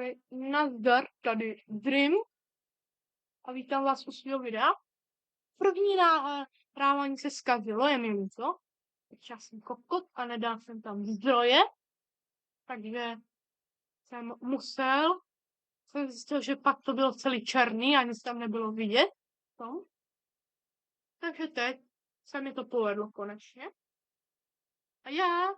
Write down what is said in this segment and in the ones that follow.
Ahoj, nazdar, tady Dream a vítám vás u svého videa. První nahrávání se zkazilo, je mi líto. Já jsem kokot a nedal jsem tam zdroje, takže jsem zjistil, že pak to bylo celý černý a nic tam nebylo vidět. Takže teď se mi to povedlo konečně. A já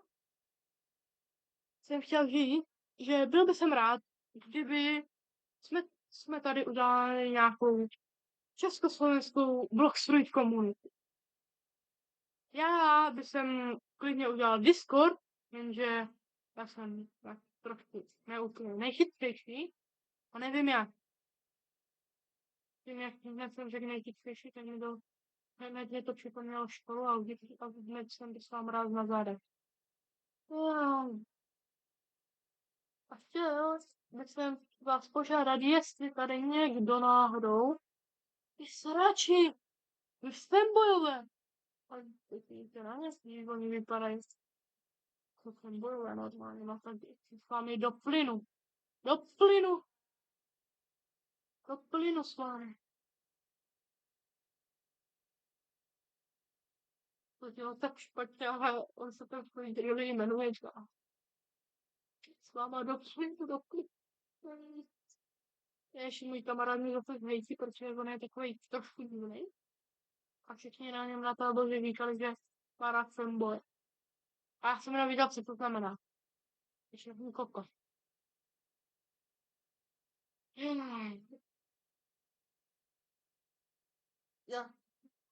jsem chtěl říct, že byl bych rád, kdyby jsme tady udělali nějakou československou Bloxfruit komunitu. Já bych klidně udělal Discord, jenže já jsem tak trošku neúplně nejchytřejší a nevím jak. Tím, jak jsem řekl nejchytřejší, tak hned mě to připomnělo školu a hned jsem dostal mráz na zádech. A chtěl bych vás požádat, jestli tady někdo náhodou ty srači, vy fanboyové. A teď na mě když oni vypadají jako fanboyové normálně, no tak s vámi do plynu s vámi. To dělá tak špatně, ale on se tam really jmenuje, s váma do plynu. Ještě můj kamarád mi zase hejtí, protože on je takový trošku divný. A všichni na něm na táboře říkali, že má rád fanboy. A já jsem nevěděl, co to znamená. Ještě jsem kokos.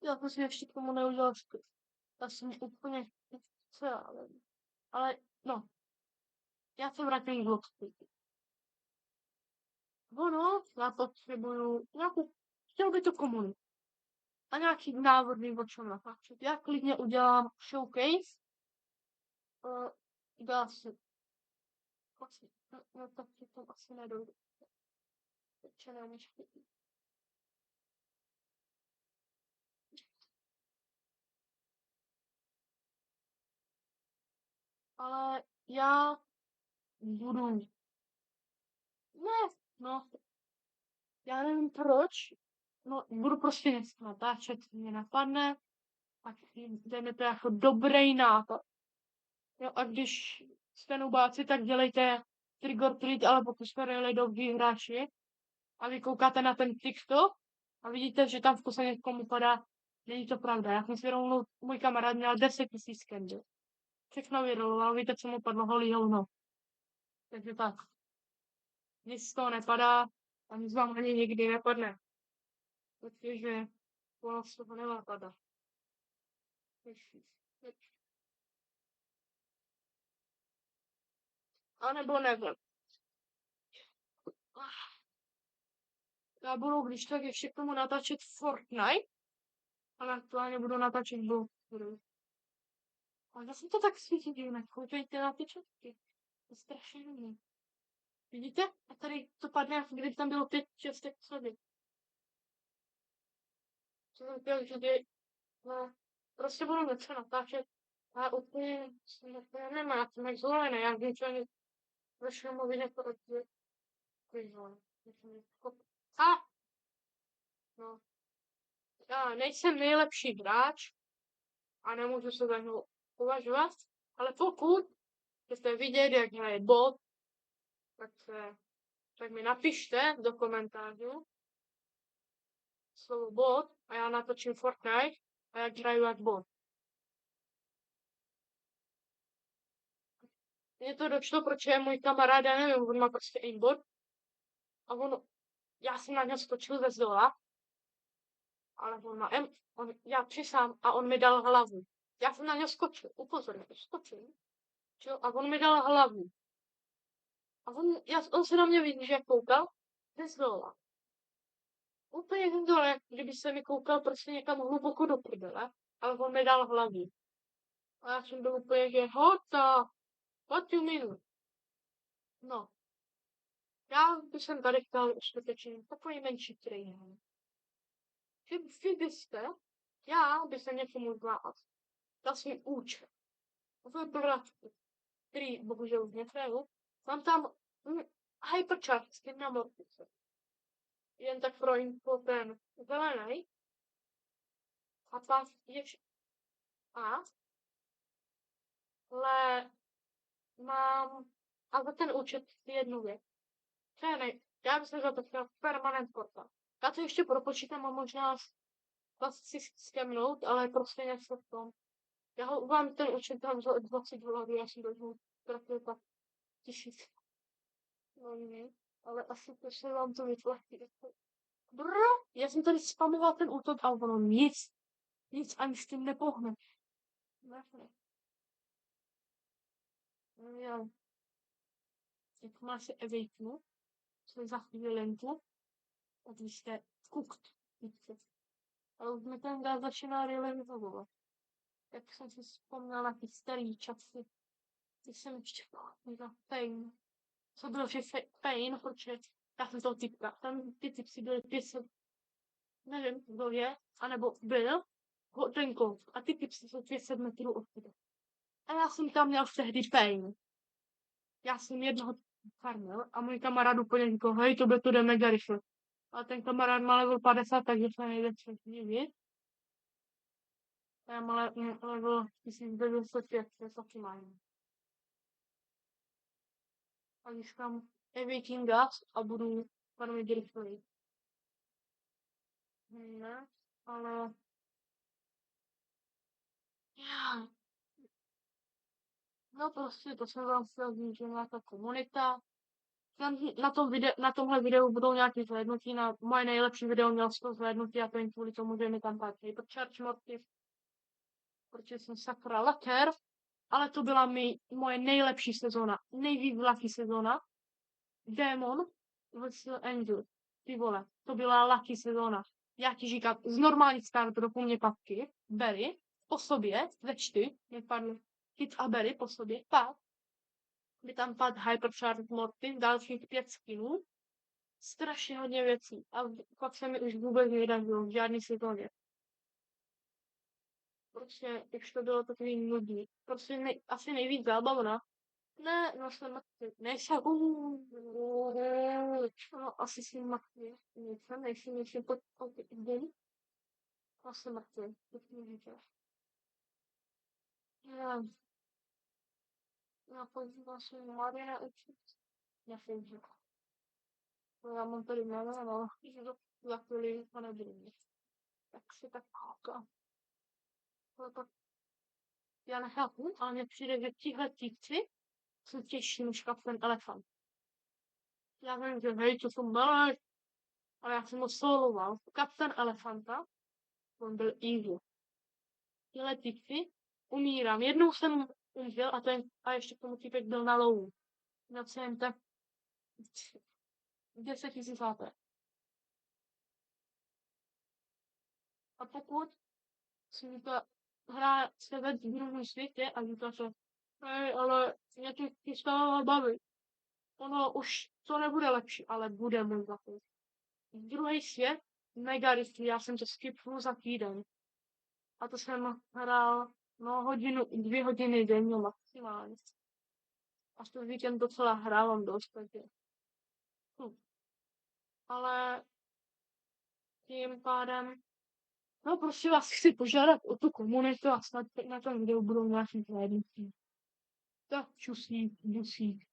Já jsem si ještě k tomu neudělal škod. Já jsem úplně, co já vím. Ale, no, já se vrátím k vlogsku. Já potřebuju chtěl by to komunitu. A nějaký návrhy, o čem natáčet. Já klidně udělám showcase. Dá se. No tak ti tam asi nedojdu. Takže neumíš chytit. Ale já budu. Já nevím proč. No, budu prostě něco natáčet, mě napadne. A dejme to jako dobrý nápad. Jo, a když jste nubáci, tak dělejte trick or treat, ale pokud jste really dobří hráči a vy koukáte na ten TikTok a vidíte, že tam v kuse někomu padá, není to pravda. Já jsem si rovnou, můj kamarád měl 10 000 candle. Všechno vyroloval, víte, co mu padlo, holý hovno. Takže tak. Nic z toho nepadá a nic vám ani nikdy nepadne. Protože ono z toho nemá padat. A nebo nevím. Já budu, když tak ještě k tomu natáčet Fortnite, ale aktuálně budu natáčet Bloxfruit. A zase to tak svítí divně, koukejte na ty četky. To je strašně divný. Vidíte? A tady to padne, jak kdyby tam bylo 5 čestek v sobě. Co jsem chtěl, že prostě budu něco natáčet. A úplně nemá, já jsem jak zvolený, já vím, čo ani začnu mluvit jako odpověď. No. Já nejsem nejlepší hráč a nemůžu se za něho považovat, ale pokud chcete vidět, jak hraje bot, tak mi napište do komentářů slovo bot a já natočím Fortnite a jak hraju jak bot. Mě to došlo, protože můj kamarád, já nevím, on má prostě aimbot a já jsem na něj skočil ze zdola, ale já přisám a on mi dal hlavu. Já jsem na něj skočil, upozorně, skočil. A on mi dal hlavu. A on se na mě vidí, že koukal ze zdola. Úplně ze zdola, jak kdyby se mi koukal prostě někam hluboko do prdele, ale on mi dal hlavu. A já jsem byl úplně, že what you mean? No. Já bych tady chtěl uskutečnit takový menší training. Vy byste, já bych se někomu z vás dal svůj účet. Svůj bratku, který bohužel už nefrélu, mám tam Hypercharge skin na Mortice. Jen tak pro info ten zelený. A pak ještě ale mám a za ten účet jednu věc. To je já bych se za to chtěla permanent porta. Já to ještě propočítám a možná vás si skemnout, ale prostě něco v tom. Já ho vám ten účet dám za $20, já si vezmu prostě tak 1000. No ne, ale asi to se vám to vyplatí. Bro, já jsem tady spamoval ten útok a ono nic ani s tím nepohne. Ne. Já, jak má se evejtnu, co za chvílenku, a když jste cooked, víte. Ale už mi ten gaz začíná realizovat. Jak jsem si vzpomněl na ty starý časy, když jsem ještě pochopil Pain. Co bylo že Pain, protože já jsem toho typka. Tam ty typsy byly 500, nevím, kdo je, anebo byl, ten koup. A ty typsy jsou 500 metrů od tebe. A já jsem tam měl tehdy Pain. Já jsem jednoho farmil a můj kamarád úplně říkal, hej, to jde mega rychle. A ten kamarád má level 50, takže se nejde divit. Já mám level 1905, to je taky málo. A získám Evaking Gas a budu farmit rychleji. Ne, ale... No prostě to jsem vám chtěl říct, že nějaká komunita. Na tomhle videu budou nějaké zhlédnutí, na moje nejlepší video měl 100 zhlédnutí a to jen kvůli tomu, že mi tam pár Hypercharge motiv, protože jsem sakra laker, ale to byla moje nejlepší sezóna, nejvíc lucky sezóna. Demon vs Angel, ty vole, to byla lucky sezóna. Já ti říkám, z normálních starterů po mě papky, Berry, po sobě, ve 4, mě padly Hit a Berry po sobě, pak by tam padl Hypercharge Morty, dalších 5 skinů, strašně hodně věcí. A pak se mi už vůbec nedařilo v žádný sezóně. Prostě už to bylo takový nudný. Prostě asi nejvíc zábavná. Ne, no jsem mrtvý. Nejsem, no asi jsem mrtvý. Nejsem pod dým. No jsem mrtvý, to mi říkáš. Já podívám se Marie na učit. Já jsem řekl. Já mám tady jméno, že to za chvíli to nebudu mít. Tak si tak koukám. Já nechápu, ale mně přijde, že tihle týpci jsou těžší než Kapten Elefant. Já vím, že hej, to jsou malé, ale já jsem ho soloval. Kapten Elefanta, on byl evil. Tyhle týpci umírám. Jednou jsem umřel a ještě k tomu týpek byl na lowu. Na CMT 10 000 HP. A pokud si ta hra se ve druhém světě a říká se, hej, ale mě to přestává bavit. Ono už to nebude lepší, ale bude můj zapis. Druhý svět, mega rychlý, já jsem to skipnul za týden. A to jsem hrál, no, 2 hodiny denně maximálně. A ten víkend docela hrávám dost, takže. Ale tím pádem, no prostě vás chci požádat o tu komunitu a snad na tom videu budou nějaký zhlédnutí. Tak čusík, dusík.